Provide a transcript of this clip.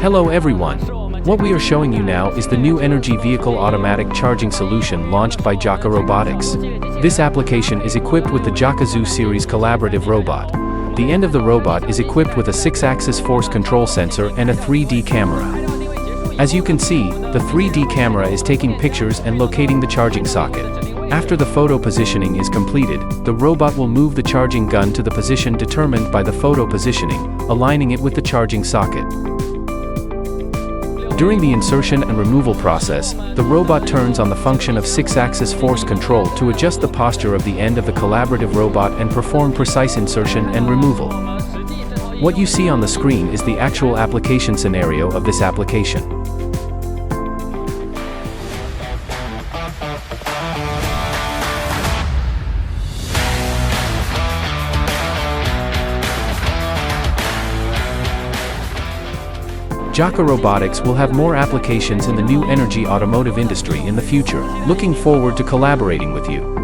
Hello everyone. What we are showing you now is the new energy vehicle automatic charging solution launched by JAKA Robotics. This application is equipped with the JAKA Zoo series collaborative robot. The end of the robot is equipped with a 6-axis force control sensor and a 3D camera. As you can see, the 3D camera is taking pictures and locating the charging socket. After the photo positioning is completed, the robot will move the charging gun to the position determined by the photo positioning, aligning it with the charging socket. During the insertion and removal process, the robot turns on the function of 6-axis force control to adjust the posture of the end of the collaborative robot and perform precise insertion and removal. What you see on the screen is the actual application scenario of this application. JAKA Robotics will have more applications in the new energy automotive industry in the future. Looking forward to collaborating with you.